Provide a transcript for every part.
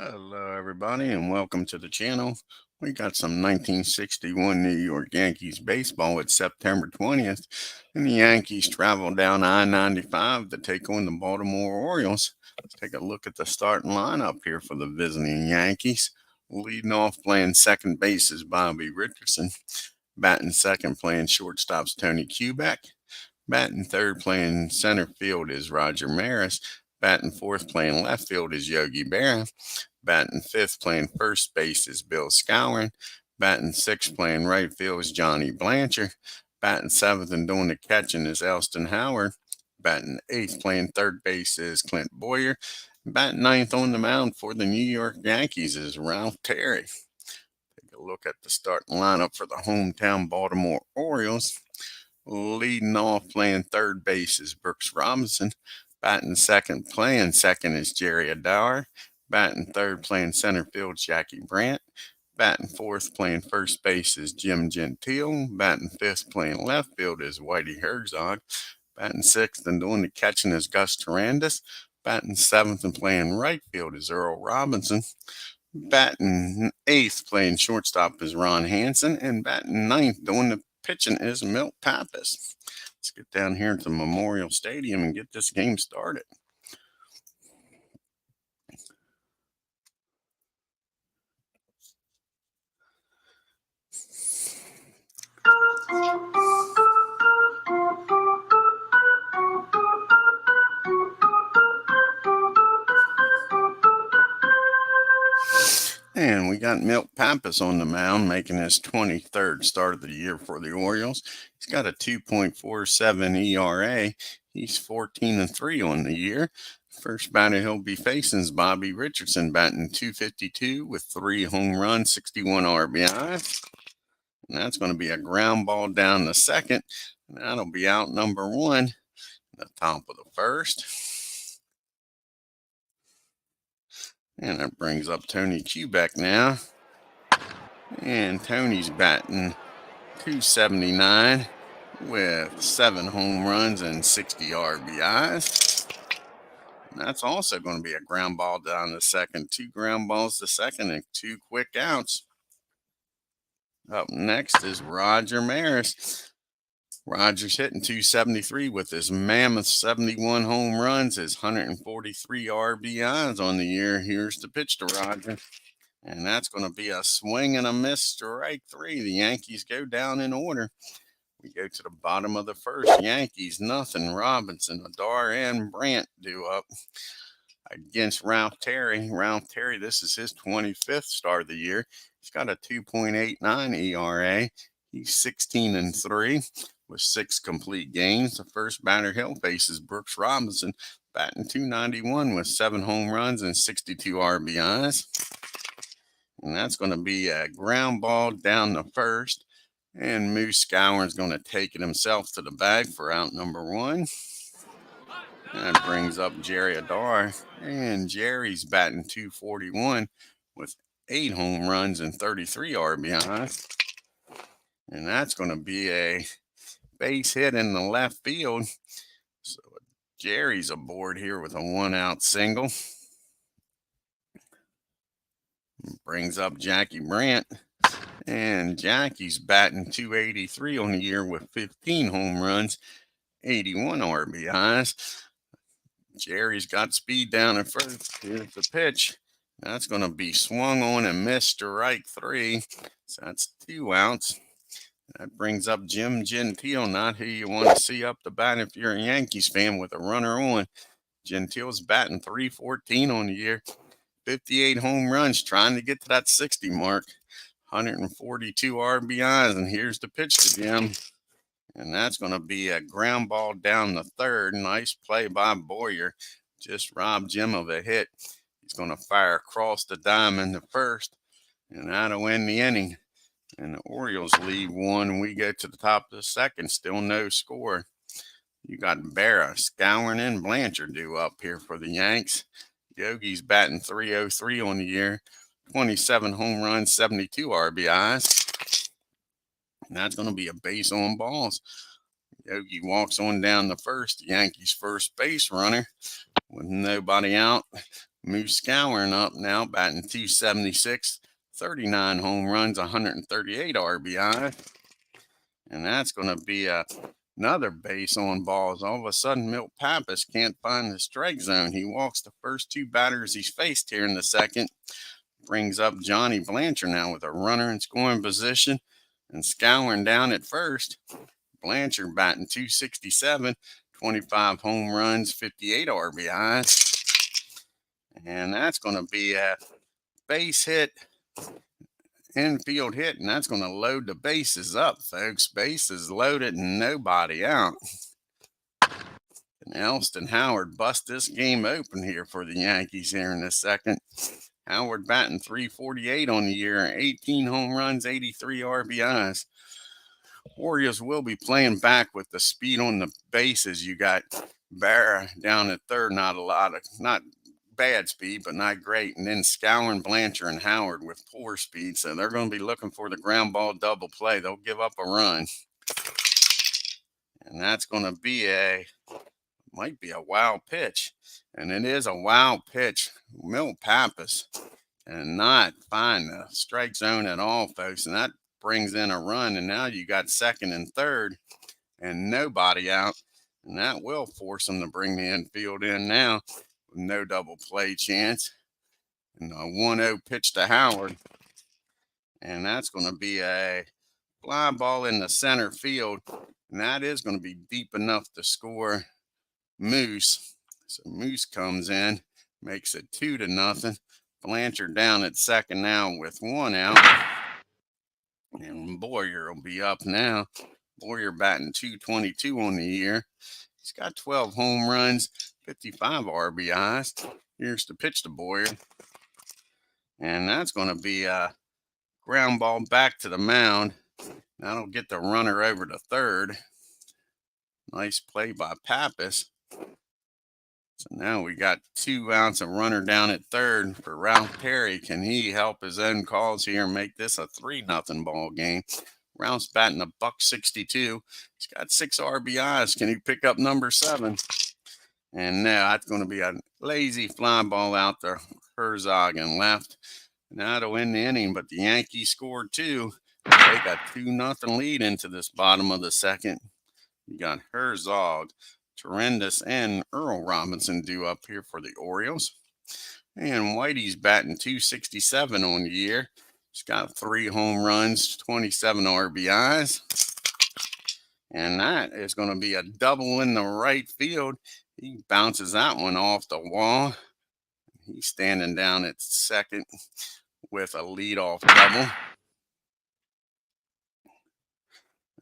Hello, everybody, and welcome to the channel. We got some 1961 New York Yankees baseball. It's September 20th, and the Yankees travel down I-95 to take on the Baltimore Orioles. Let's take a look at the starting lineup here for the visiting Yankees. Leading off playing second base is Bobby Richardson. Batting second playing shortstop's Tony Kubek. Batting third playing center field is Roger Maris. Batting fourth playing left field is Yogi Berra. Batting fifth playing first base is Bill Skowron. Batting sixth playing right field is Johnny Blanchard. Batting seventh and doing the catching is Elston Howard. Batting eighth playing third base is Clint Boyer. Batting ninth on the mound for the New York Yankees is Ralph Terry. Take a look at the starting lineup for the hometown Baltimore Orioles. Leading off playing third base is Brooks Robinson. Batting second playing second is Jerry Adair. Batting third playing center field Jackie Brandt. Batting fourth playing first base is Jim Gentile. Batting fifth playing left field is Whitey Herzog. Batting sixth and doing the catching is Gus Tarandis. Batting seventh and playing right field is Earl Robinson. Batting eighth playing shortstop is Ron Hansen. And batting ninth doing the pitching is MILT PAPPAS. Let's get down here to Memorial Stadium and get this game started. And we got Milt Pappas on the mound, making his 23rd start of the year for the Orioles. He's got a 2.47 ERA. He's 14-3 on the year. First batter he'll be facing is Bobby Richardson, batting .252 with 3 home runs, 61 RBI. And that's going to be a ground ball down the second. And that'll be out number 1 in the top of the first. And that brings up Tony Kubek now. And Tony's batting .279 with 7 home runs and 60 RBIs. And that's also going to be a ground ball down the second. 2 ground balls to second and 2 quick outs. Up next is Roger Maris. Roger's hitting .273 with his mammoth 71 home runs, his 143 RBIs on the year. Here's the pitch to Roger. And that's going to be a swing and a miss, strike 3. The Yankees go down in order. We go to the bottom of the first. Yankees, nothing. Robinson, Adair, and Brandt due up against Ralph Terry. Ralph Terry, this is his 25th start of the year. He's got a 2.89 ERA. He's 16-3 with 6 complete games. The first batter he'll face is Brooks Robinson, batting .291 with 7 home runs and 62 RBIs. And that's going to be a ground ball down the first. And Moose Skowron's going to take it himself to the bag for out number 1. That brings up Jerry Adair. And Jerry's batting .241 with 8 home runs and 33 RBIs. And that's going to be a base hit in the left field. So Jerry's aboard here with a 1-out single. Brings up Jackie Brandt. And Jackie's batting .283 on the year with 15 home runs, 81 RBIs. Jerry's got speed down at first. Here's the pitch. That's going to be swung on and missed, strike 3. So that's 2 outs. That brings up Jim Gentile, not who you want to see up the bat if you're a Yankees fan, with a runner on. Gentile's batting .314 on the year. 58 home runs, trying to get to that 60 mark. 142 RBIs, and here's the pitch to Jim. And that's going to be a ground ball down the third. Nice play by Boyer. Just robbed Jim of a hit. He's going to fire across the diamond the first, and that'll win the inning. And the Orioles lead 1. We go to the top of the second. Still no score. You got Berra, Skowron, and Blanchard due up here for the Yanks. Yogi's batting .303 on the year. 27 home runs, 72 RBIs. And that's going to be a base on balls. Yogi walks on down the first. The Yankees' first base runner with nobody out. Moose Scouring up now, batting 276, 39 home runs, 138 RBI. And that's going to be another base on balls. All of a sudden, Milt Pappas can't find the strike zone. He walks the first two batters he's faced here in the second. Brings up Johnny Blanchard now with a runner in scoring position and Scouring down at first. Blanchard batting 267, 25 home runs, 58 RBIs. And that's going to be a base hit, infield hit, and that's going to load the bases up, folks. Bases loaded and nobody out. And Elston Howard bust this game open here for the Yankees here in the second. Howard batting 348 on the year, 18 home runs, 83 RBIs. Orioles will be playing back with the speed on the bases. You got Barra down at third, not bad speed, but not great. And then Scouring, Blanchard, and Howard with poor speed. So they're going to be looking for the ground ball double play. They'll give up a run. And that's going to be might be a wild pitch. And it is a wild pitch. Milt Pappas and not find the strike zone at all, folks. And that brings in a run. And now you got second and third and nobody out. And that will force them to bring the infield in now with no double play chance. And a 1-0 pitch to Howard. And that's going to be a fly ball in the center field. And that is going to be deep enough to score Moose. So Moose comes in, makes it 2-0. Blanchard down at second now with one out. And Boyer will be up now. Boyer batting 222 on the year. He's got 12 home runs, 55 RBIs. Here's the pitch to Boyer. And that's going to be a ground ball back to the mound. That'll get the runner over to third. Nice play by Pappas. So now we got 2 outs, a runner down at third for Ralph Perry. Can he help his own cause here and make this a 3-0 ball game? Ralph's batting $162. He's got 6 RBIs. Can he pick up number 7? And now that's going to be a lazy fly ball out there. Herzog and left. Now to win the inning, but the Yankees scored 2. They got 2-0 lead into this bottom of the second. You got Herzog, Tremendous, and Earl Robinson due up here for the Orioles. And Whitey's batting 267 on the year. He's got 3 home runs, 27 RBIs. And that is going to be a double in the right field. He bounces that one off the wall. He's standing down at second with a leadoff double.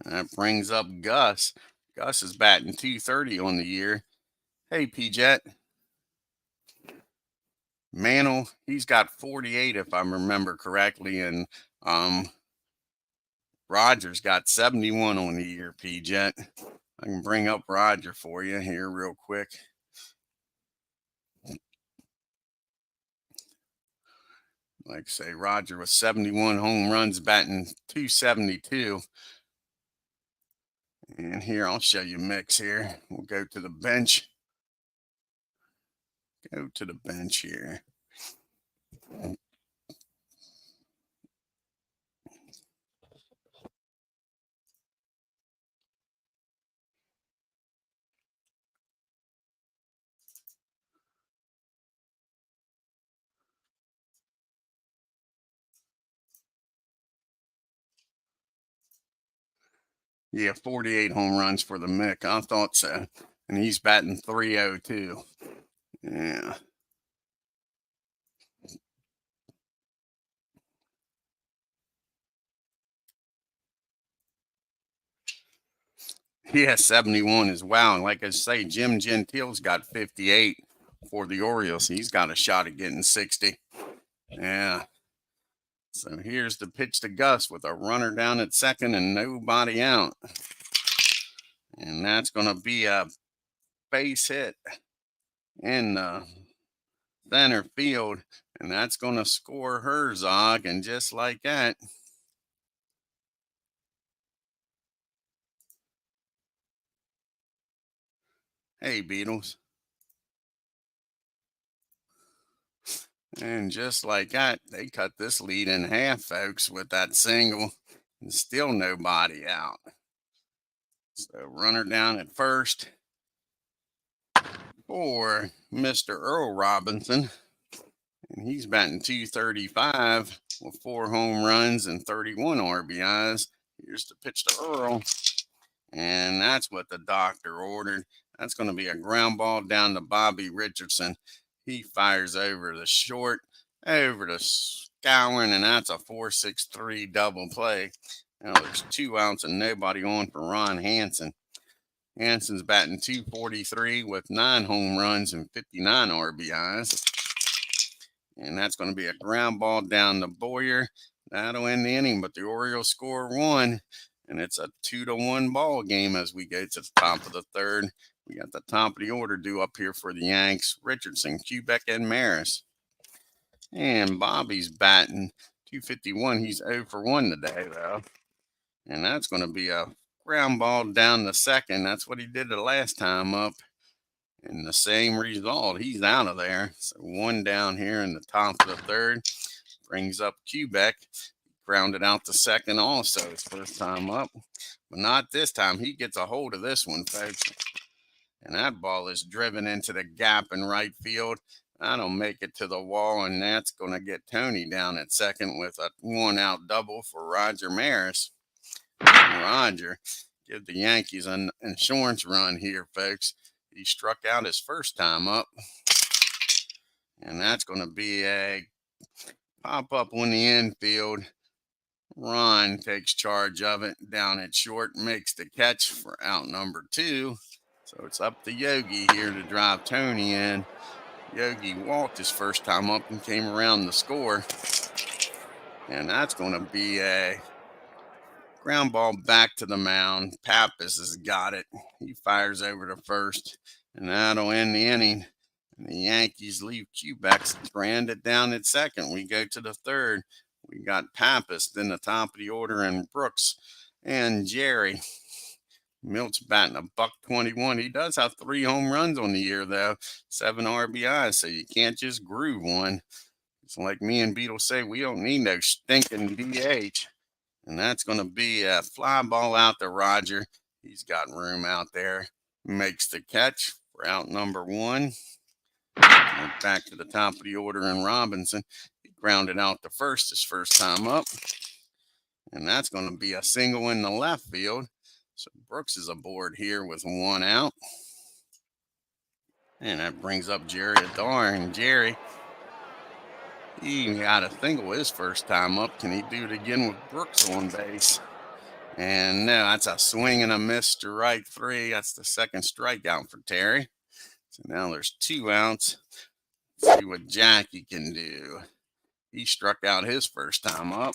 That brings up Gus. Gus is batting 230 on the year. Hey, P-Jet. Mantle, he's got 48 if I remember correctly. And Rogers got 71 on the year, P-Jet. I can bring up Roger for you here real quick. Like I say, Roger with 71 home runs, batting 272. And here, I'll show you mix here. We'll go to the bench. Go to the bench here. Yeah, 48 home runs for the Mick. I thought so. And he's batting 302. Yeah. He has 71 as well. And like I say, Jim Gentile's got 58 for the Orioles. He's got a shot at getting 60. Yeah. So here's the pitch to Gus with a runner down at second and nobody out. And that's going to be a base hit in the center field. And that's going to score Herzog. And just like that, hey, Beatles. And just like that, they cut this lead in half, folks, with that single, and still nobody out. So runner down at first for Mr. Earl Robinson. And he's batting 235 with 4 home runs and 31 RBIs. Here's the pitch to Earl. And that's what the doctor ordered. That's going to be a ground ball down to Bobby Richardson. He fires over the short, over to Skowron, and that's a 4-6-3 double play. Now there's 2 outs and nobody on for Ron Hansen. Hansen's batting 243 with 9 home runs and 59 RBIs. And that's going to be a ground ball down to Boyer. That'll end the inning, but the Orioles score 1. And it's a 2-1 ball game as we go to the top of the third. We got the top of the order due up here for the Yanks. Richardson, Kubek, and Maris. And Bobby's batting 251. He's 0 for 1 today, though. And that's going to be a ground ball down the second. That's what he did the last time up. And the same result. He's out of there. So 1 down here in the top of the third. Brings up Kubek. Grounded out the second also. His first time up. But not this time. He gets a hold of this one, folks. And that ball is driven into the gap in right field. That'll make it to the wall, and that's going to get Tony down at second with a 1-out double for Roger Maris. Roger, give the Yankees an insurance run here, folks. He struck out his first time up. And that's going to be a pop-up on the infield. Ron takes charge of it down at short, makes the catch for out number 2. So it's up to Yogi here to drive Tony in. Yogi walked his first time up and came around to score. And that's going to be a ground ball back to the mound. PAPPAS has got it. He fires over to first, and that'll end the inning. And the Yankees leave Kubek stranded down at second. We go to the third. We got PAPPAS, then the top of the order, and Brooks and Jerry. Milt's batting $121. He does have 3 home runs on the year, though, 7 RBIs, so you can't just groove one. It's like me and Beetle say, we don't need no stinking DH. And that's going to be a fly ball out to Roger. He's got room out there. Makes the catch for out number 1. And back to the top of the order, and Robinson. He grounded out to first his first time up. And that's going to be a single in the left field. So Brooks is aboard here with 1 out. And that brings up Jerry Adar. And Jerry, he got a single his first time up. Can he do it again with Brooks on base? And no, that's a swing and a miss to right 3. That's the second strikeout for Terry. So now there's 2 outs. Let's see what Jackie can do. He struck out his first time up.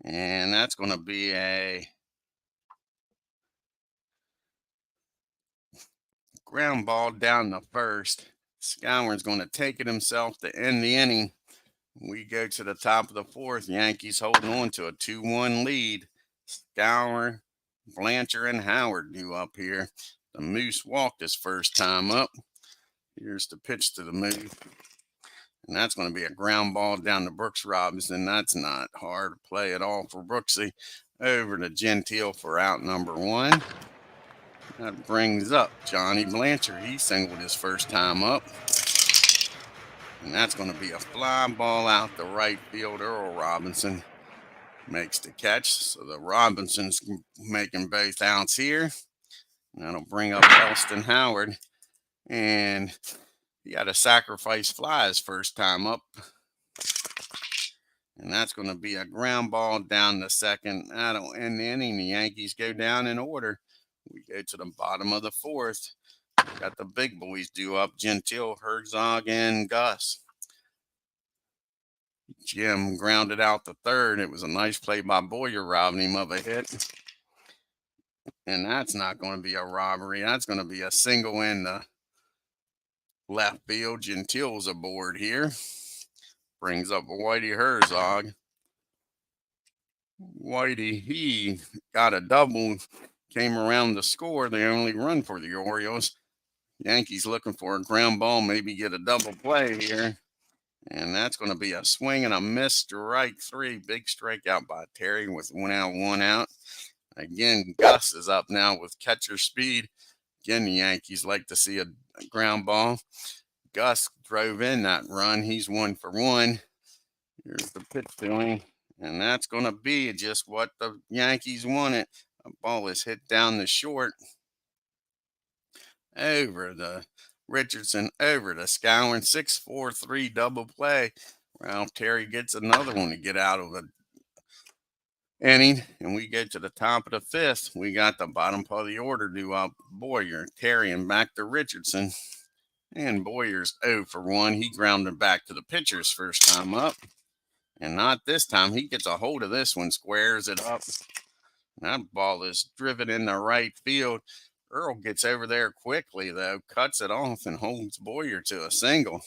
And that's going to be a ground ball down the first. Skowron's going to take it himself to end the inning. We go to the top of the fourth. Yankees holding on to a 2-1 lead. Skowron, Blanchard, and Howard due up here. The Moose walked his first time up. Here's the pitch to the Moose. And that's going to be a ground ball down to Brooks Robinson. That's not hard to play at all for Brooksy. Over to Gentile for out number 1. That brings up Johnny Blanchard. He singled his first time up. And that's going to be a fly ball out the right field. Earl Robinson makes the catch. So the Robinson's making both outs here. And that'll bring up Elston Howard. And he had a sacrifice fly his first time up. And that's going to be a ground ball down the second. That'll end the inning. The Yankees go down in order. We go to the bottom of the fourth. Got the big boys due up. Gentile, Herzog, and Gus. Jim grounded out the third. It was a nice play by Boyer, robbing him of a hit. And that's not going to be a robbery. That's going to be a single in the left field. Gentile's aboard here. Brings up Whitey Herzog. Whitey, he got a double. Came around to score. They only run for the Orioles. Yankees looking for a ground ball, maybe get a double play here. And that's going to be a swing and a miss, strike three. Big strikeout by Terry with 1 out, 1 out. Again, Gus is up now with catcher speed. Again, the Yankees like to see a ground ball. Gus drove in that run. He's 1 for 1. Here's the pitch to him. And that's going to be just what the Yankees wanted. A ball is hit down the short. Over the Richardson, over the Scowen. 6-4-3 double play. Well, Terry gets another one to get out of the inning, and we get to the top of the fifth. We got the bottom part of the order due up. Boyer, Terry, and back to Richardson. And Boyer's 0 for 1. He grounded back to the pitcher's first time up. And not this time. He gets a hold of this one, squares it up. That ball is driven in the right field. Earl gets over there quickly, though, cuts it off and holds Boyer to a single.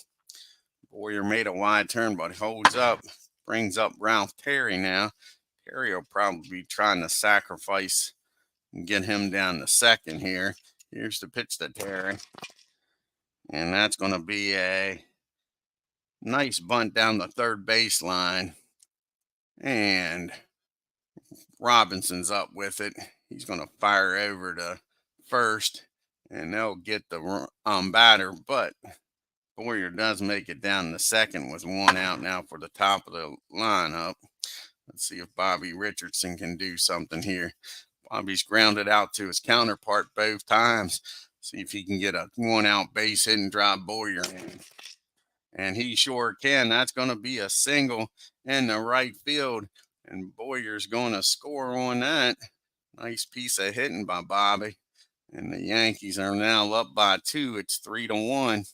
Boyer made a wide turn, but holds up, brings up Ralph Terry now. Terry will probably be trying to sacrifice and get him down to second here. Here's the pitch to Terry. And that's going to be a nice bunt down the third baseline. And Robinson's up with it. He's going to fire over to first, and they'll get the batter. But Boyer does make it down to second with 1 out now for the top of the lineup. Let's see if Bobby Richardson can do something here. Bobby's grounded out to his counterpart both times. See if he can get a 1 out base hit and drive Boyer in. And he sure can. That's going to be a single in the right field. And Boyer's going to score on that. Nice piece of hitting by Bobby. And the Yankees are now up by 2. It's 3-1.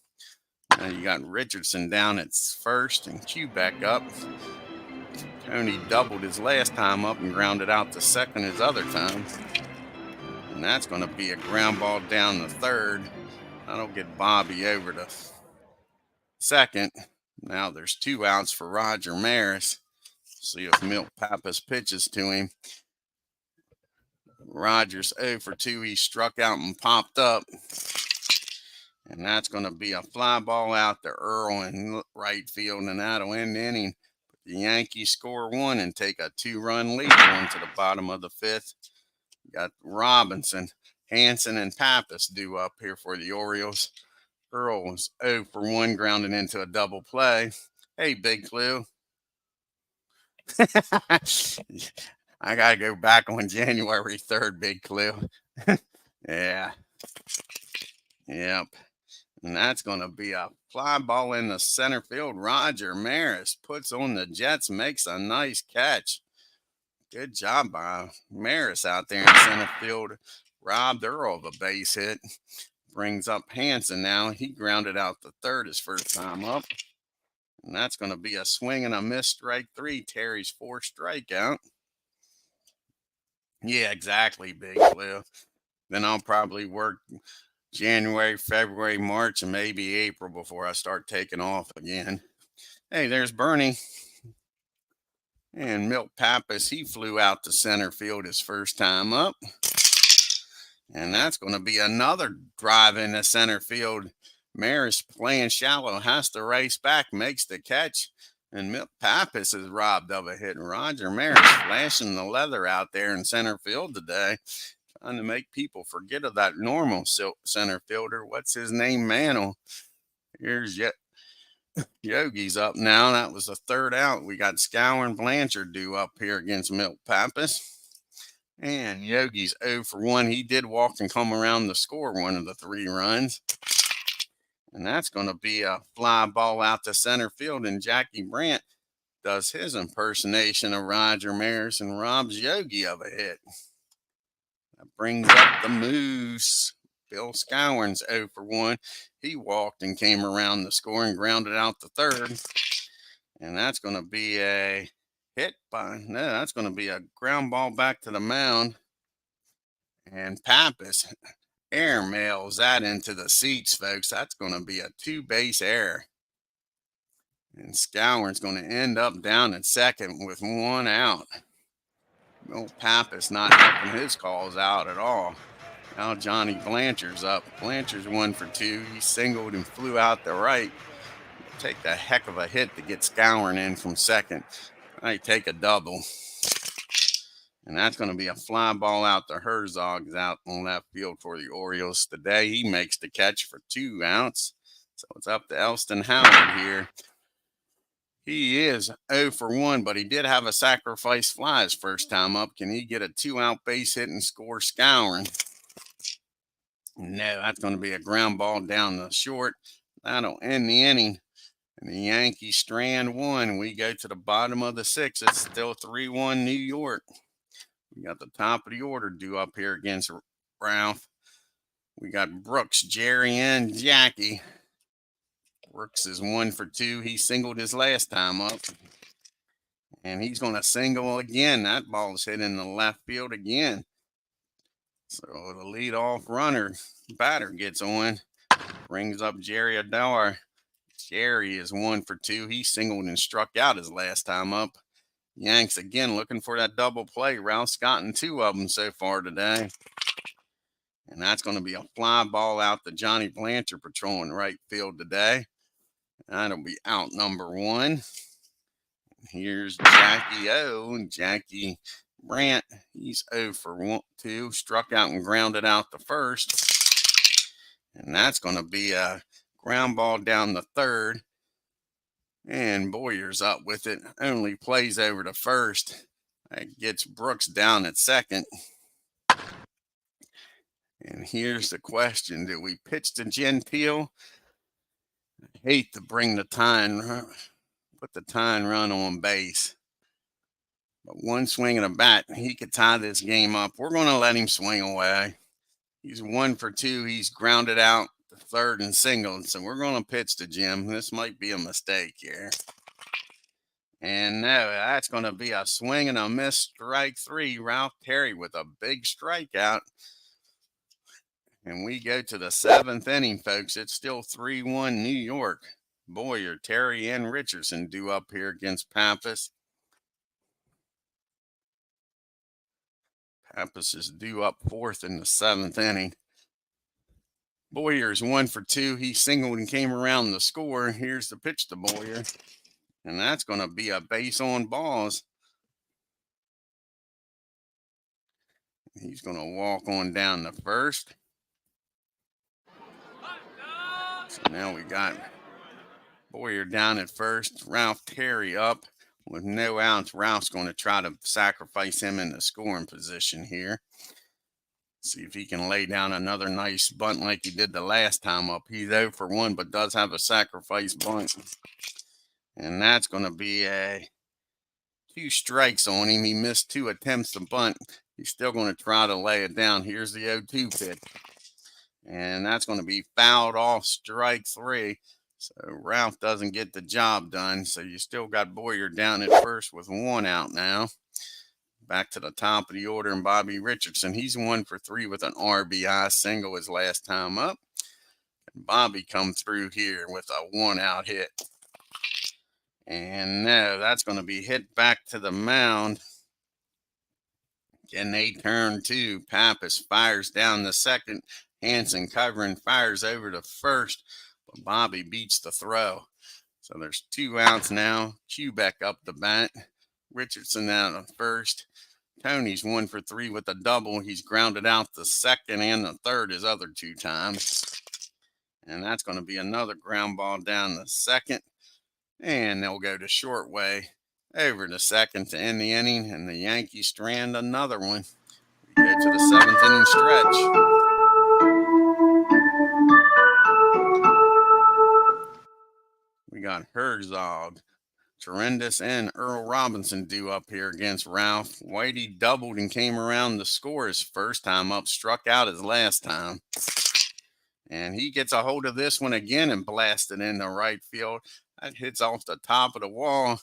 Now you got Richardson down at first and Q back up. Tony doubled his last time up and grounded out to second his other time. And that's going to be a ground ball down the third. That'll get Bobby over to second. Now there's 2 outs for Roger Maris. See if MILT PAPPAS pitches to him. Rogers 0 for 2. He struck out and popped up. And that's going to be a fly ball out to Earl in right field, and that'll end the inning. The Yankees score 1 and take a 2-run lead going to the bottom of the fifth. Got Robinson, Hanson, and Pappas due up here for the Orioles. Earl was 0 for 1, grounding into a double play. Hey, Big Clue. I got to go back on January 3rd, Big Clue. Yeah. Yep. And that's going to be a fly ball in the center field. Roger Maris puts on the Jets, makes a nice catch. Good job by Maris out there in center field. Robbed Earl of a base hit. Brings up Hanson now. He grounded out the third his first time up. And that's going to be a swing and a miss, strike 3. Terry's 4th strikeout. Yeah, exactly, Big Blue. Then I'll probably work January, February, March, and maybe April before I start taking off again. Hey, there's Bernie. And MILT PAPPAS, he flew out to center field his first time up. And that's going to be another drive into center field. Maris playing shallow, has to race back, makes the catch. And MILT PAPPAS is robbed of a hit. And Roger Maris flashing the leather out there in center field today, trying to make people forget of that normal center fielder. What's his name? Mantle. Here's Yogi's up now. That was the 3rd out. We got Scower and Blanchard due up here against MILT PAPPAS. And Yogi's 0 for 1. He did walk and come around to score 1 of the 3 runs. And that's going to be a fly ball out to center field. And Jackie Brandt does his impersonation of Roger Maris and robs Yogi of a hit. That brings up the Moose. Bill Scowen's 0 for 1. He walked and came around the score and grounded out the third. And that's going to be a hit that's going to be a ground ball back to the mound. And Pappas airmails that into the seats, folks. That's going to be a 2-base error. And Scowen's going to end up down at second with 1 out. MILT PAPPAS not helping his calls out at all. Now Johnny Blanchard's up. Blanchard's 1 for 2. He singled and flew out the right. take a heck of a hit to get Scouring in from second. I take a double. And that's going to be a fly ball out to Herzog's out on left field for the Orioles today. He makes the catch for 2 outs. So it's up to Elston Howard here. He is 0 for 1, but he did have a sacrifice fly his first time up. Can he get a 2-out base hit and score Scouring? No, that's going to be a ground ball down the short. That'll end the inning. And the Yankees strand 1. We go to the bottom of the 6th. It's still 3-1 New York. We got the top of the order due up here against Ralph. We got Brooks, Jerry, and Jackie. Brooks is 1 for 2. He singled his last time up. And he's going to single again. That ball's hit in the left field again. So the leadoff runner, batter gets on. Brings up Jerry Adar. Jerry is 1 for 2. He singled and struck out his last time up. Yanks again looking for that double play. Ralph's gotten 2 of them so far today. And that's going to be a fly ball out to Johnny Blanchard patrolling right field today. That'll be out number 1. Here's Jackie O. And Jackie Brandt, he's 0 for 2. Struck out and grounded out the first. And that's going to be a ground ball down the third. And Boyer's up with it. Only plays over to first. That gets Brooks down at second. And here's the question. Do we pitch to Gentile? I hate to bring the put the tying run on base. But one swing of the bat, he could tie this game up. We're going to let him swing away. He's 1 for 2. He's grounded out to third and singled. So we're going to pitch to Jim. This might be a mistake here. And no, that's going to be a swing and a miss, strike 3. Ralph Terry with a big strikeout. And we go to the 7th inning, folks. It's still 3-1 New York. Boyer, Terry, and Richardson due up here against Pappas. Pappas is due up 4th in the 7th inning. Boyer is 1 for 2. He singled and came around the score. Here's the pitch to Boyer. And that's going to be a base on balls. He's going to walk on down to first. So now we got Boyer down at first. Ralph Terry up with no outs. Ralph's going to try to sacrifice him in the scoring position here. See if he can lay down another nice bunt like he did the last time up. He's 0 for 1, but does have a sacrifice bunt. And that's going to be 2 strikes on him. He missed 2 attempts to bunt. He's still going to try to lay it down. Here's the 0-2 pitch. And that's going to be fouled off, strike 3. So Ralph doesn't get the job done. So you still got Boyer down at first with 1 out now. Back to the top of the order, and Bobby Richardson. He's 1 for 3 with an RBI single his last time up. And Bobby come through here with a 1-out hit. And no, that's going to be hit back to the mound. Can they turn 2? Pappas fires down the second. Hanson covering, fires over to first. But Bobby beats the throw. So there's 2 outs now. Quebec up the bat. Richardson out at first. Tony's 1 for 3 with a double. He's grounded out the second and the third his other 2 times. And that's going to be another ground ball down the second. And they'll go to short way over to second to end the inning. And the Yankees strand another one. We go to the 7th inning stretch. We got Herzog, Tremendous, and Earl Robinson due up here against Ralph. Whitey doubled and came around to score his first time up, struck out his last time. And he gets a hold of this one again and blasted into right field. That hits off the top of the wall.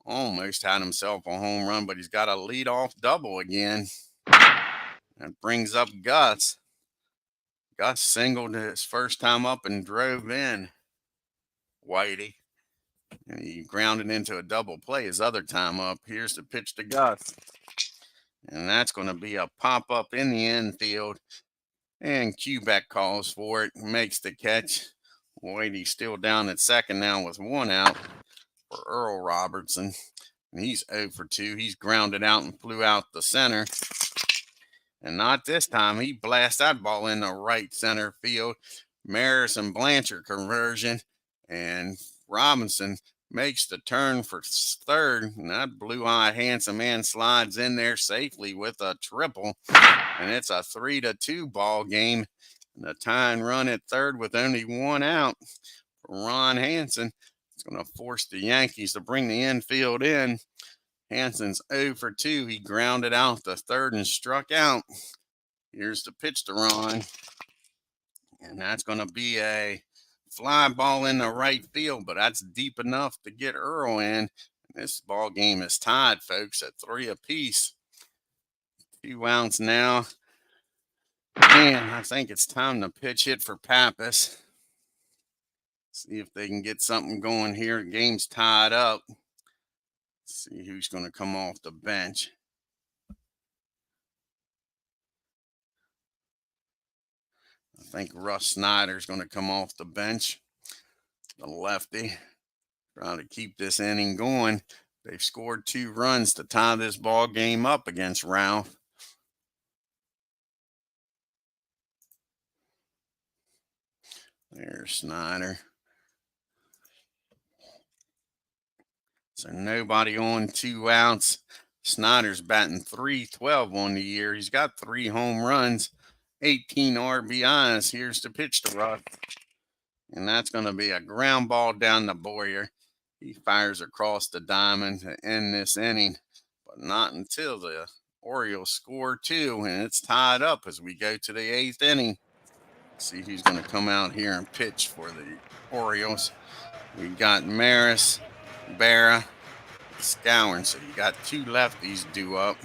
Almost had himself a home run, but he's got a leadoff double again. That brings up Gus. Gus singled his first time up and drove in Whitey. And he grounded into a double play his other time up. Here's the pitch to Gus. And that's going to be a pop-up in the infield. And Quebec calls for it, makes the catch. Wait, he's still down at second now with 1 out for Earl Robertson. And he's 0 for 2. He's grounded out and flew out the center. And not this time. He blasts that ball in the right center field. Maris and Blanchard conversion. And Robinson makes the turn for third. And that blue-eyed handsome man slides in there safely with a triple. And it's a 3-2 ball game. And the tying run at third with only 1 out for Ron Hansen. It's going to force the Yankees to bring the infield in. Hansen's 0 for 2. He grounded out the third and struck out. Here's the pitch to Ron. And that's going to be a fly ball in the right field, but that's deep enough to get Earl in. This ball game is tied, folks, at 3 apiece. 2 outs now. And I think it's time to pitch hit for Pappas. See if they can get something going here. Game's tied up. See who's going to come off the bench. I think Russ Snyder's going to come off the bench. The lefty. Trying to keep this inning going. They've scored 2 runs to tie this ball game up against Ralph. There's Snyder. So nobody on, 2 outs. Snyder's batting .312 on the year. He's got 3 home runs, 18 RBIs. Here's the pitch to Russ. And that's going to be a ground ball down the Boyer. He fires across the diamond to end this inning, but not until the Orioles score 2, and it's tied up as we go to the 8th inning. See who's going to come out here and pitch for the Orioles. We got Maris, Barra, Scourin. So you got 2 lefties due up.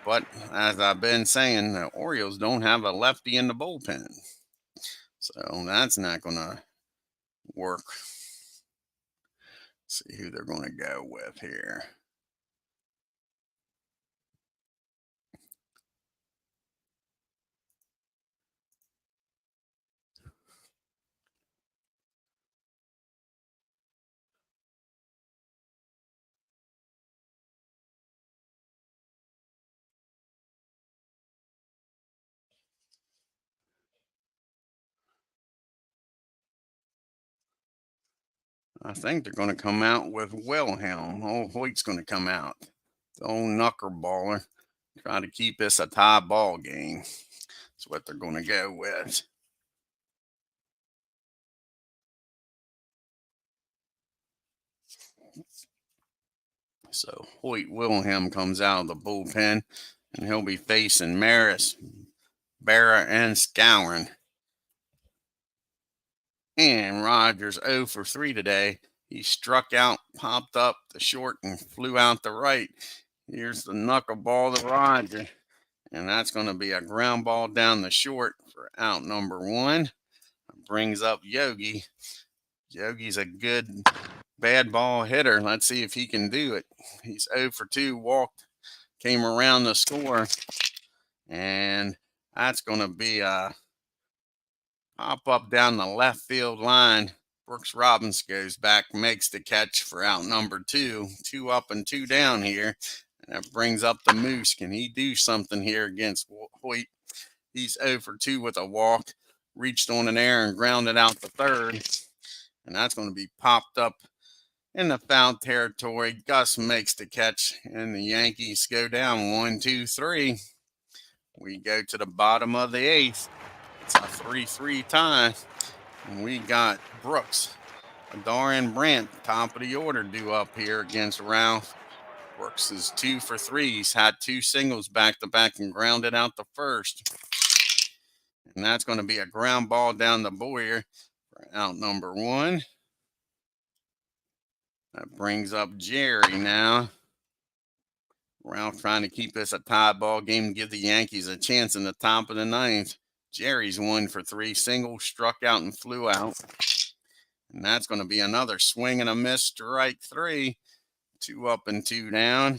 But as I've been saying, the Orioles don't have a lefty in the bullpen. So that's not going to work. See who they're going to go with here. I think they're going to come out with Wilhelm. Old Hoyt's going to come out. The old knuckleballer. Try to keep this a tie ball game. That's what they're going to go with. So Hoyt Wilhelm comes out of the bullpen, and he'll be facing Maris, Barra, and Scourin. And Rogers 0 for 3 today. He struck out, popped up the short, and flew out the right. Here's the knuckleball to Rogers. And that's going to be a ground ball down the short for out number 1. Brings up Yogi. Yogi's a good bad ball hitter. Let's see if he can do it. He's 0 for 2, walked, came around the score. And that's going to be a pop up down the left field line. Brooks Robbins goes back, makes the catch for out number 2. 2 up and 2 down here. And that brings up the Moose. Can he do something here against Hoyt? He's 0 for 2 with a walk. Reached on an air and grounded out the third. And that's going to be popped up in the foul territory. Gus makes the catch, and the Yankees go down 1-2-3. We go to the bottom of the 8th. It's a 3-3 tie. And we got Brooks, Adar, and Brandt, top of the order, due up here against Ralph. Brooks is 2 for 3. He's had 2 singles back-to-back and grounded out the first. And that's going to be a ground ball down the Boyer for out number 1. That brings up Jerry now. Ralph trying to keep this a tie ball game and give the Yankees a chance in the top of the 9th. Jerry's 1 for 3. Single, struck out, and flew out. And that's going to be another swing and a miss, strike 3. 2 up and 2 down.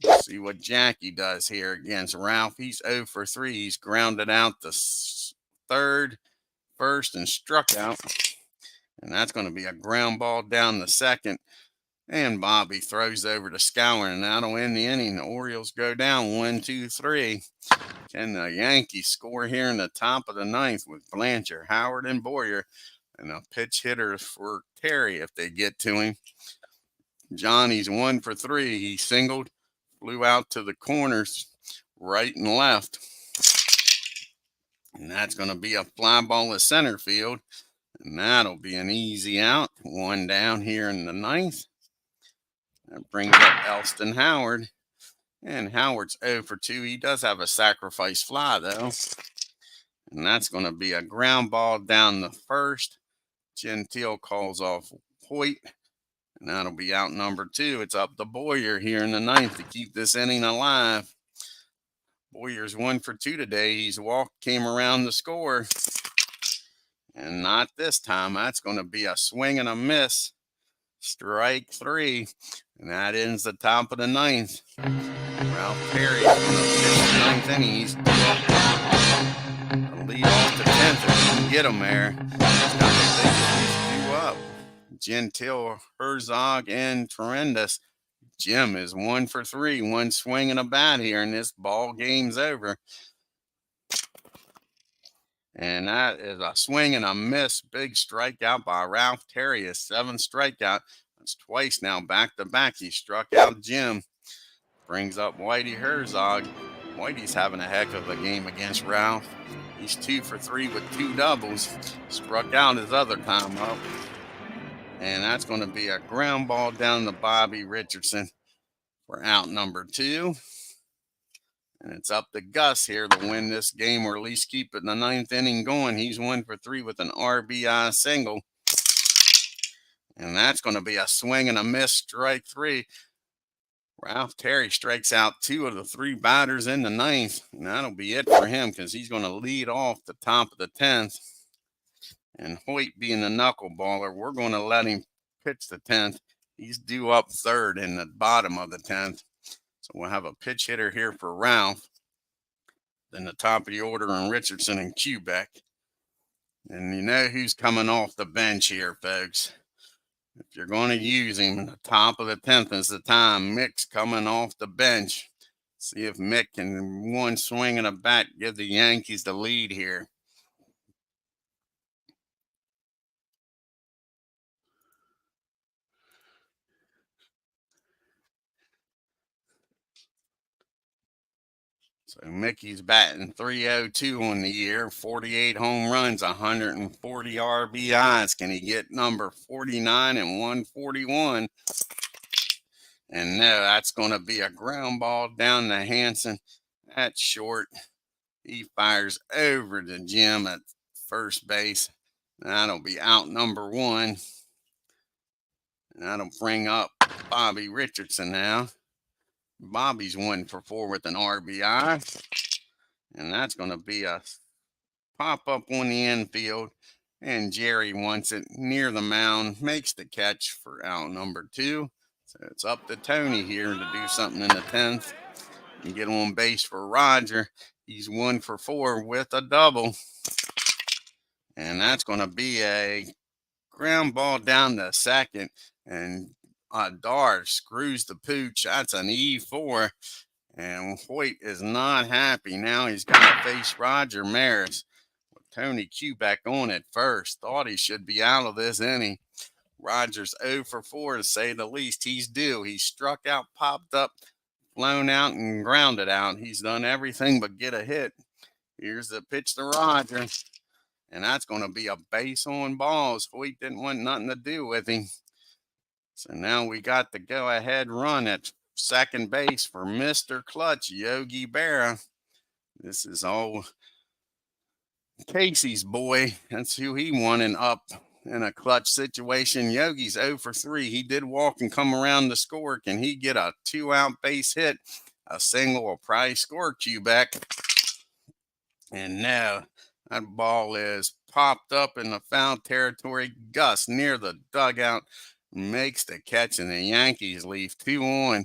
Let's see what Jackie does here against Ralph. He's 0 for 3. He's grounded out the third, first and struck out. And that's going to be a ground ball down the second. And Bobby throws over to Scour, and that'll end the inning. The Orioles go down 1-2-3. Can the Yankees score here in the top of the ninth with Blanchard, Howard, and Boyer, and a pinch hitter for Terry if they get to him? Johnny's 1 for 3. He singled, flew out to the corners, right and left. And that's going to be a fly ball to center field. And that'll be an easy out. One down here in the ninth. That brings up Elston Howard. And Howard's 0 for 2. He does have a sacrifice fly, though. And that's going to be a ground ball down the first. Gentile calls off Hoyt. And that'll be out number 2. It's up to Boyer here in the ninth to keep this inning alive. Boyer's 1 for 2 today. He's walked, came around to score. And not this time. That's going to be a swing and a miss. Strike 3. And that ends the top of the ninth. Ralph Perry's going to pitch the ninth inning. He's to lead off the 10th if he can get him there. He's got the big lead due up. Gentile, Herzog, and Tremendous. Jim is 1 for 3. One swing and a bat here, and this ball game's over. And that is a swing and a miss. Big strikeout by Ralph Terry. His 7th strikeout. That's twice now back to back. He struck out Jim. Brings up Whitey Herzog. Whitey's having a heck of a game against Ralph. He's 2 for 3 with 2 doubles. Struck out his other time up. And that's going to be a ground ball down to Bobby Richardson for out number 2. And it's up to Gus here to win this game, or at least keep it in the ninth inning going. He's 1 for 3 with an RBI single. And that's going to be a swing and a miss, strike 3. Ralph Terry strikes out 2 of the 3 batters in the ninth. And that'll be it for him because he's going to lead off the top of the 10th. And Hoyt being the knuckleballer, we're going to let him pitch the 10th. He's due up 3rd in the bottom of the 10th. So we'll have a pitch hitter here for Ralph. Then the top of the order in Richardson and Quebec. And you know who's coming off the bench here, folks. If you're going to use him, the top of the 10th is the time. Mick's coming off the bench. See if Mick can, one swing and a bat, give the Yankees the lead here. So Mickey's batting .302 on the year, 48 home runs, 140 RBIs. Can he get number 49 and 141? And no, that's going to be a ground ball down to Hanson at short. He fires over to Jim at first base. That'll be out number 1. And that'll bring up Bobby Richardson now. Bobby's 1 for 4 with an RBI. And that's going to be a pop up on the infield. And Jerry wants it near the mound. Makes the catch for out number 2. So it's up to Tony here to do something in the 10th. And get on base for Roger. He's 1 for 4 with a double. And that's going to be a ground ball down to second. And Dar screws the pooch. That's an E4. And Hoyt is not happy. Now he's got to face Roger Maris with Tony Quebec on at first. Thought he should be out of this inning. Roger's 0 for 4 to say the least. He's due. He struck out, popped up, flown out, and grounded out. He's done everything but get a hit. Here's the pitch to Roger. And that's going to be a base on balls. Hoyt didn't want nothing to do with him. So now we got the go-ahead run at second base for Mr. Clutch, Yogi Berra. This is all Casey's boy. That's who he wanted up in a clutch situation. Yogi's 0 for 3. He did walk and come around to score. Can he get a 2-out base hit? A single will probably score Quebec. And now that ball is popped up in the foul territory. Gus near the dugout makes the catch, and the Yankees leave 2 on.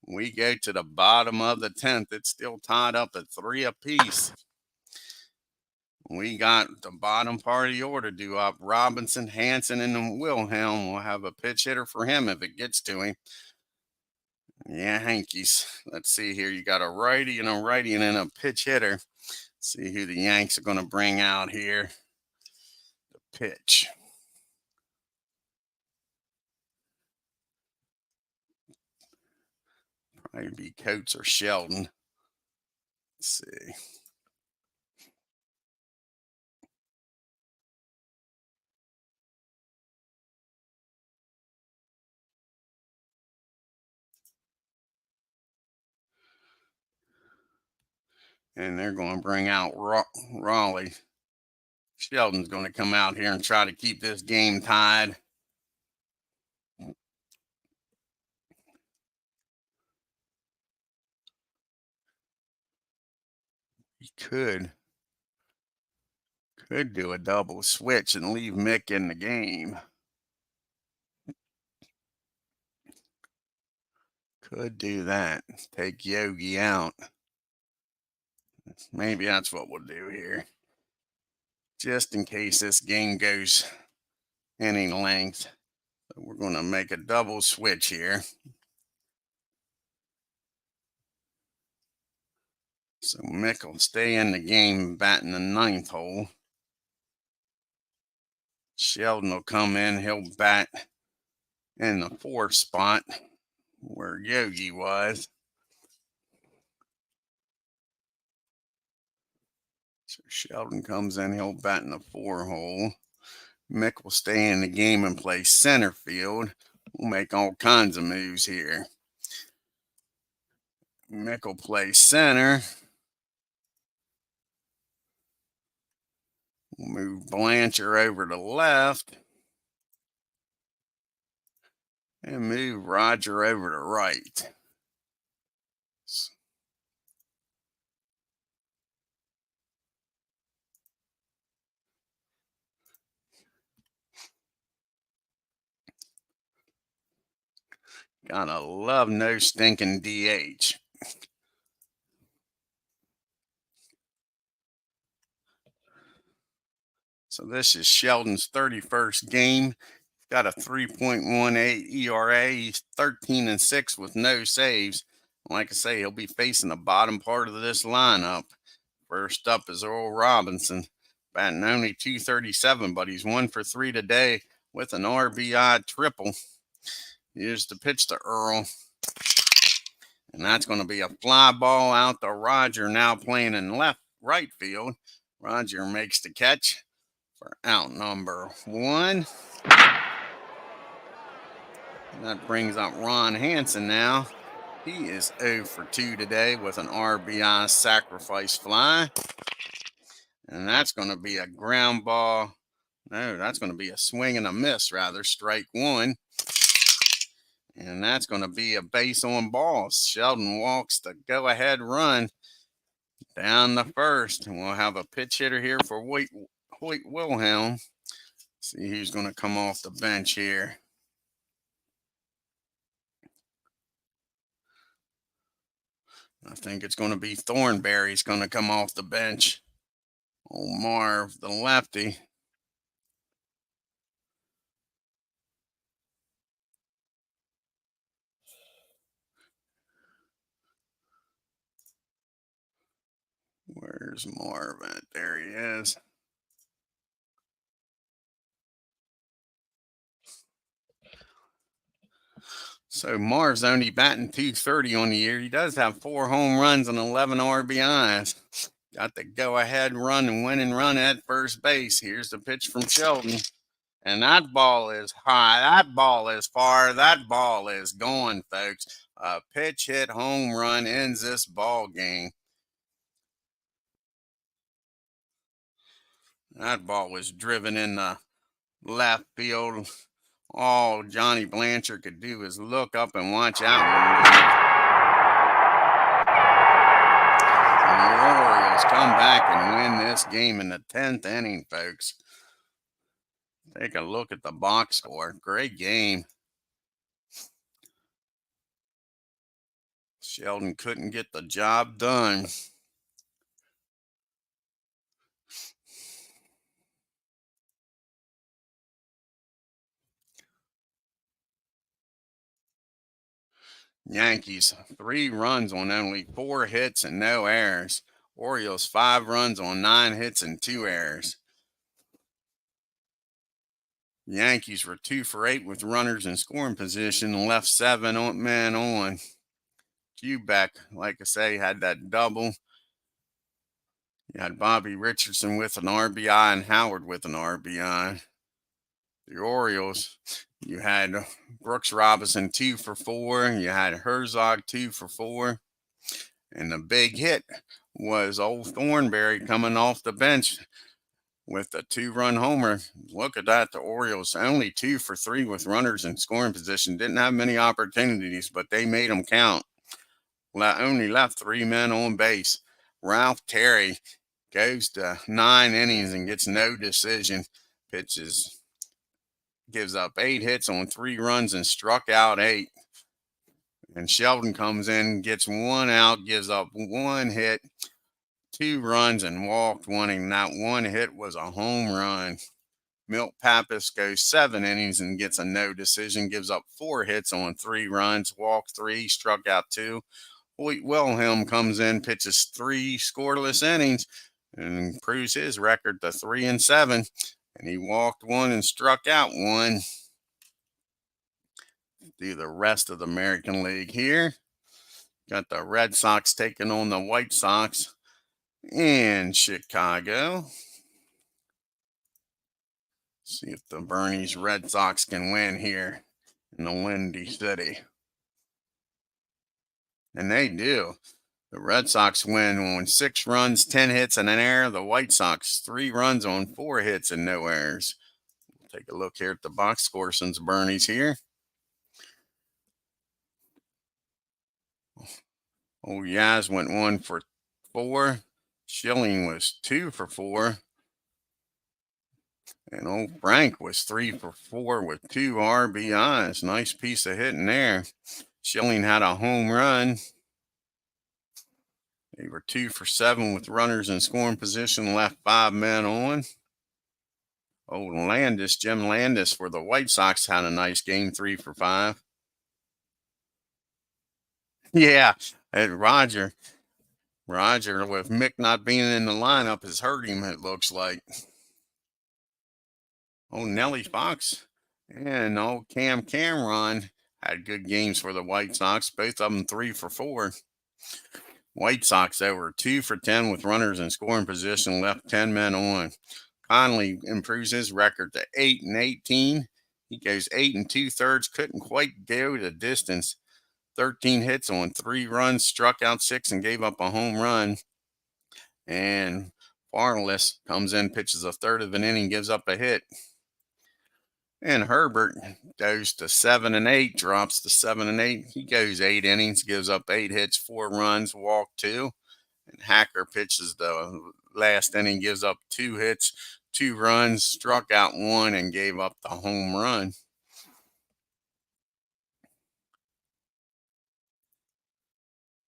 We go to the bottom of the 10th. It's still tied up at 3 apiece. We got the bottom part of the order due up. Robinson, Hanson, and Wilhelm. We'll have a pitch hitter for him if it gets to him. Yeah, Yankees. Let's see here. You got a righty and then a pitch hitter. See who the Yanks are going to bring out here. The pitch. Probably be Coates or Sheldon. Let's see. And they're going to bring out Raleigh. Sheldon's going to come out here and try to keep this game tied. He could do a double switch and leave Mick in the game. Could do that. Take Yogi out. Maybe that's what we'll do here. Just in case this game goes any length. So we're going to make a double switch here. So Mick will stay in the game batting the 9th hole. Sheldon will come in. He'll bat in the 4th spot where Yogi was. So Sheldon comes in. He'll bat in the 4 hole. Mick will stay in the game and play center field. We'll make all kinds of moves here. Mick will play center. We'll move Blanchard over to left. And move Roger over to right. Gotta love no stinking DH. So this is Sheldon's 31st game. Got a 3.18 ERA. He's 13-6 with no saves. Like I say, he'll be facing the bottom part of this lineup. First up is Earl Robinson, batting only 237, but he's 1 for 3 today with an RBI triple. Here's the pitch to Earl. And that's going to be a fly ball out to Roger, now playing in right field. Roger makes the catch for out number 1. That brings up Ron Hanson now. He is 0 for 2 today with an RBI sacrifice fly. And that's going to be a ground ball. No, that's going to be a swing and a miss, rather. Strike 1. And that's going to be a base on ball. Sheldon walks the go-ahead run down the first. And we'll have a pitch hitter here for Hoyt Wilhelm. See who's going to come off the bench here. I think it's going to be Thornberry's going to come off the bench. Old Marv, the lefty. Where's Marv at? There he is. So Marv's only batting 230 on the year. He does have 4 home runs and 11 RBIs. Got the go-ahead run and winning run at first base. Here's the pitch from Sheldon. And that ball is high. That ball is far. That ball is going, folks. A pitch hit home run ends this ball game. That ball was driven in the left field. All Johnny Blanchard could do is look up and watch out. And the Orioles come back and win this game in the 10th inning, folks. Take a look at the box score. Great game. Sheldon couldn't get the job done. Yankees, 3 runs on only 4 hits and no errors. Orioles, 5 runs on 9 hits and 2 errors. Yankees were 2 for 8 with runners in scoring position and left 7 men on. Quebec, like I say, had that double. You had Bobby Richardson with an RBI and Howard with an RBI. The Orioles, you had Brooks Robinson 2 for 4. You had Herzog 2 for 4. And the big hit was old Thornberry coming off the bench with a 2-run homer. Look at that. The Orioles only 2 for 3 with runners in scoring position. Didn't have many opportunities, but they made them count. Only left 3 men on base. Ralph Terry goes to 9 innings and gets no decision. Gives up 8 hits on 3 runs and struck out 8. And Sheldon comes in, gets 1 out, gives up 1 hit, 2 runs, and walked 1. And that 1 hit was a home run. Milt Pappas goes 7 innings and gets a no decision, gives up 4 hits on 3 runs, walked 3, struck out 2. Hoyt Wilhelm comes in, pitches 3 scoreless innings, and improves his record to 3-7. And he walked 1 and struck out 1. Do the rest of the American League here. Got the Red Sox taking on the White Sox in Chicago. See if the Bernie's Red Sox can win here in the Windy City. And they do. The Red Sox win on 6 runs, 10 hits, and an error. The White Sox, 3 runs on 4 hits and no errors. We'll take a look here at the box score since Bernie's here. Old Yaz went 1 for 4. Schilling was 2 for 4. And old Frank was 3 for 4 with 2 RBIs. Nice piece of hitting there. Schilling had a home run. They were 2 for 7 with runners in scoring position, left 5 men on. Old Landis, Jim Landis for the White Sox had a nice game, 3 for 5. Yeah, and Roger with Mick not being in the lineup has hurt him, it looks like. Old Nellie Fox and old Cam Cameron had good games for the White Sox, both of them 3 for 4. White Sox, they were 2 for 10 with runners in scoring position, left 10 men on. Conley improves his record to 8-18. He goes 8 2/3, couldn't quite go the distance. 13 hits on 3 runs, struck out 6, and gave up a home run. And Farless comes in, pitches a third of an inning, gives up a hit. And Herbert goes to 7-8, drops to 7-8. He goes 8 innings, gives up 8 hits, 4 runs, walked 2. And Hacker pitches the last inning, gives up 2 hits, 2 runs, struck out 1, and gave up the home run.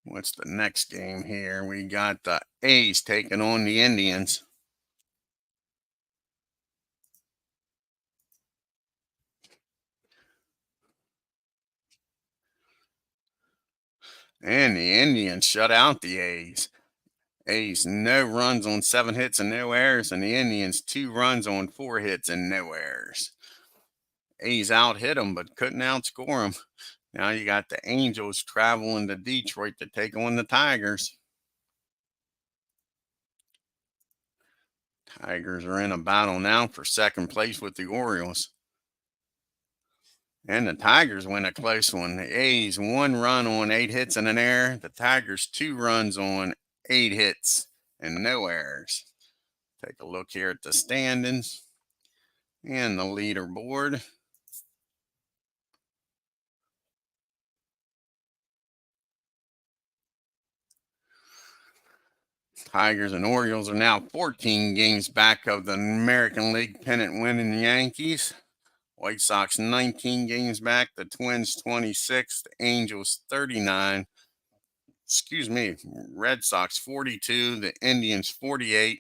What's the next game here? We got the A's taking on the Indians. And the Indians shut out the A's. A's no runs on 7 hits and no errors, and the Indians 2 runs on 4 hits and no errors. A's out hit them, but couldn't outscore them. Now you got the Angels traveling to Detroit to take on the Tigers. Tigers are in a battle now for second place with the Orioles. And the Tigers win a close one. The A's 1 run on 8 hits and an error. The Tigers 2 runs on 8 hits and no errors. Take a look here at the standings and the leaderboard. Tigers and Orioles are now 14 games back of the American League pennant winning Yankees. White Sox 19 games back. The Twins 26. The Angels 39. Red Sox 42. The Indians 48.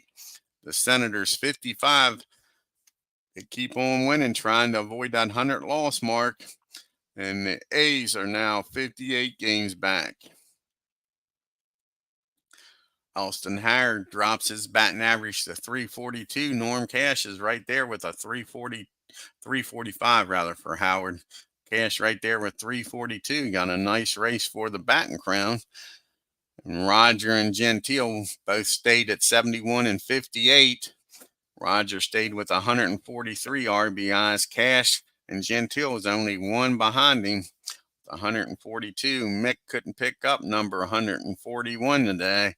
The Senators 55. They keep on winning, trying to avoid that 100-loss mark. And the A's are now 58 games back. Austin Howard drops his batting average to 342. Norm Cash is right there with a 345 rather for Howard. Cash right there with 342. Got a nice race for the batting crown. And Roger and Gentile both stayed at 71 and 58. Roger stayed with 143 RBIs. Cash and Gentile was only one behind him, 142. Mick couldn't pick up number 141 today.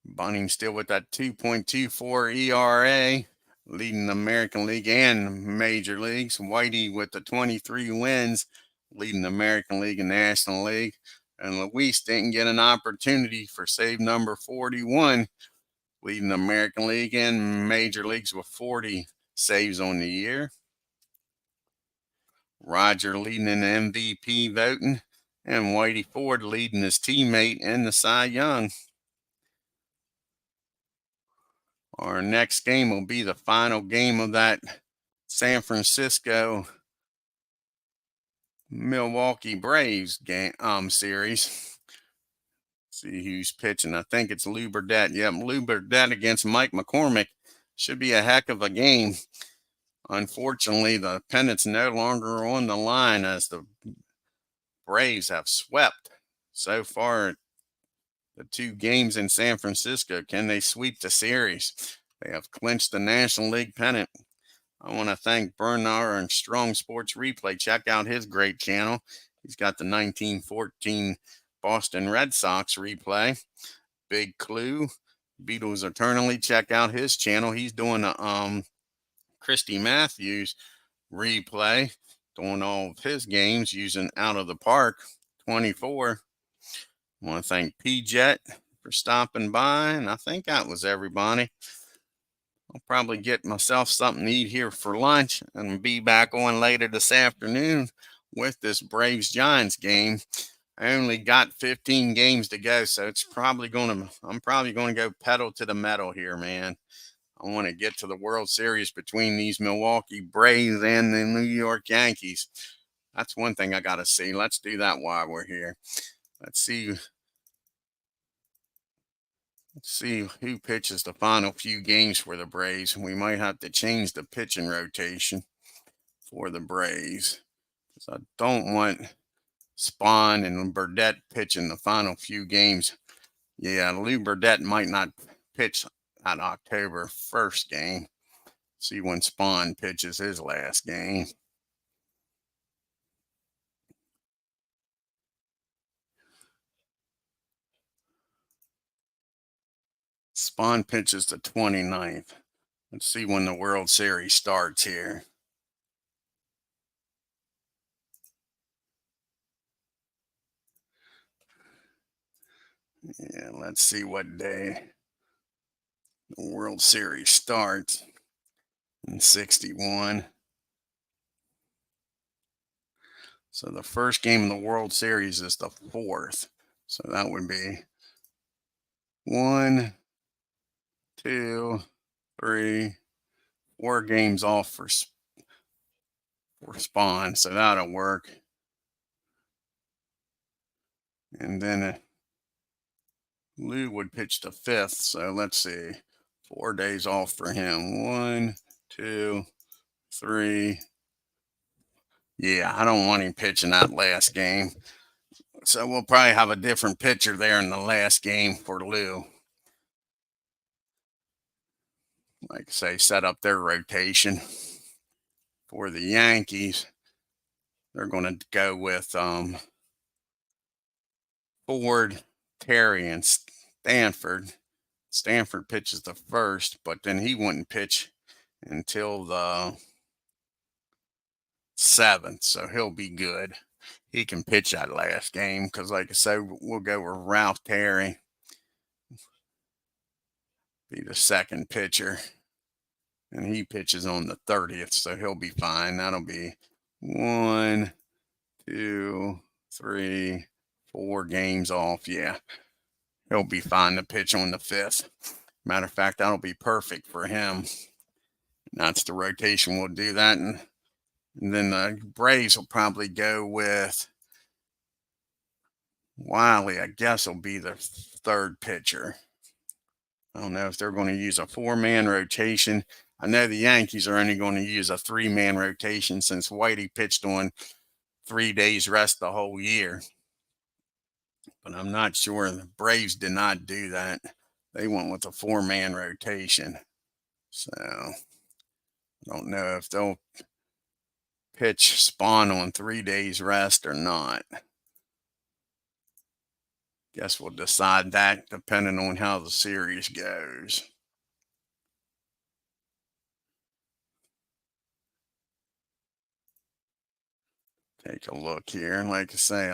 Bunning still with that 2.24 ERA, leading the American League and Major Leagues. Whitey with the 23 wins, leading the American League and National League. And Luis didn't get an opportunity for save number 41, leading the American League and Major Leagues with 40 saves on the year. Roger leading in MVP voting, and Whitey Ford leading his teammate in the Cy Young. Our next game will be the final game of that San Francisco Milwaukee Braves game series. See who's pitching. I think it's Lou Burdett. Yep, Lou Burdett against Mike McCormick. Should be a heck of a game. Unfortunately, the pennant's no longer on the line as the Braves have swept so far the two games in San Francisco. Can they sweep the series? They have clinched the National League pennant. I want to thank Bernard and Strong Sports Replay. Check out his great channel. He's got the 1914 Boston Red Sox replay. Big Clue, Beatles Eternally. Check out his channel. He's doing a Christy Matthews replay, doing all of his games using Out of the Park 24. I want to thank P-Jet for stopping by, and I think that was everybody. I'll probably get myself something to eat here for lunch and be back on later this afternoon with this Braves-Giants game. I only got 15 games to go, so I'm probably going to go pedal to the metal here, man. I want to get to the World Series between these Milwaukee Braves and the New York Yankees. That's one thing I got to see. Let's do that while we're here. Let's see who pitches the final few games for the Braves. We might have to change the pitching rotation for the Braves, because I don't want Spahn and Burdett pitching the final few games. Yeah, Lou Burdett might not pitch at October 1st game. See when Spahn pitches his last game. Spahn pitches the 29th. Let's see when the World Series starts here. Yeah, let's see what day the World Series starts. In 61. So the first game of the World Series is the 4th. So that would be 1, 2, 3, 4 games off for Spahn. So that'll work. And then Lou would pitch the 5th. So let's see. 4 days off for him. 1, 2, 3. Yeah, I don't want him pitching that last game. So we'll probably have a different pitcher there in the last game for Lou. Like I say, set up their rotation. For the Yankees, they're going to go with Ford, Terry, and Stanford. Stanford pitches the 1st, but then he wouldn't pitch until the 7th, so he'll be good. He can pitch that last game because, like I said, we'll go with Ralph Terry. Be the second pitcher. And he pitches on the 30th, so he'll be fine. That'll be 1, 2, 3, 4 games off. Yeah, he'll be fine to pitch on the 5th. Matter of fact, that'll be perfect for him. That's the rotation. We'll do that. And then the Braves will probably go with Wiley. I guess will be the third pitcher. I don't know if they're going to use a 4-man rotation. I know the Yankees are only going to use a 3-man rotation since Whitey pitched on 3 days rest the whole year. But I'm not sure. The Braves did not do that. They went with a 4-man rotation. So I don't know if they'll pitch Spawn on 3 days rest or not. Guess we'll decide that depending on how the series goes. Take a look here. Like I say,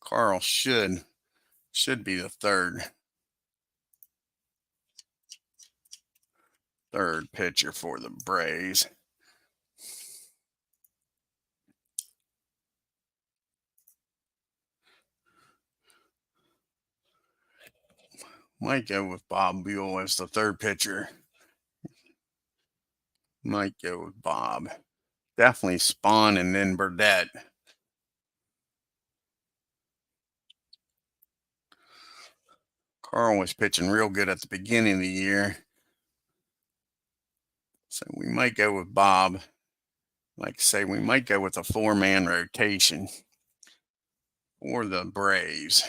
Carl should be the third pitcher for the Braves. Might go with Bob Buell as the third pitcher. Might go with Bob. Definitely Spawn and then Burdette. Carl was pitching real good at the beginning of the year. So we might go with Bob. Like I say, we might go with a 4-man rotation for the Braves.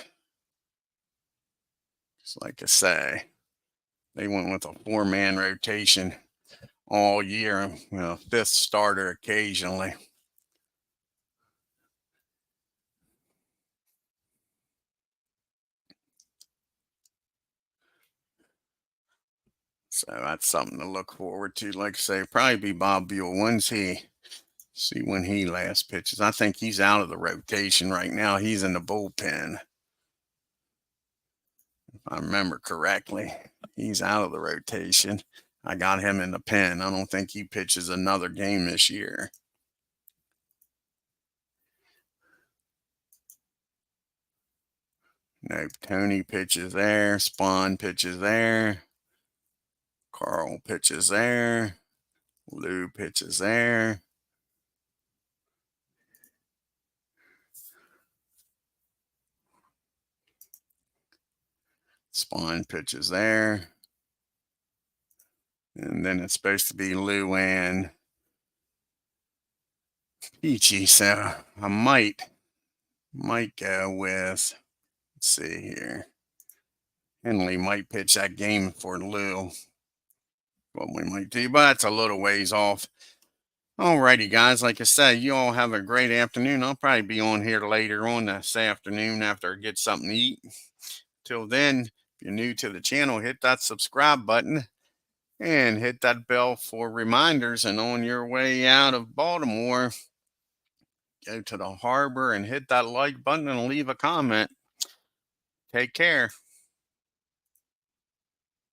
Just like I say, they went with a 4-man rotation all year, fifth starter occasionally. So that's something to look forward to. Like I say, probably be Bob Buell. See when he last pitches. I think he's out of the rotation right now. He's in the bullpen. If I remember correctly, he's out of the rotation. I got him in the pen. I don't think he pitches another game this year. Nope. Tony pitches there. Spawn pitches there. Carl pitches there. Lou pitches there. Spawn pitches there. And then it's supposed to be Lou and Peachy. So I might go with, let's see here. Henley might pitch that game for Lou. What we might do, but that's a little ways off. Alrighty, guys. Like I said, you all have a great afternoon. I'll probably be on here later on this afternoon after I get something to eat. Till then, if you're new to the channel, hit that subscribe button and hit that bell for reminders. And on your way out of Baltimore, go to the harbor and hit that like button and leave a comment. Take care.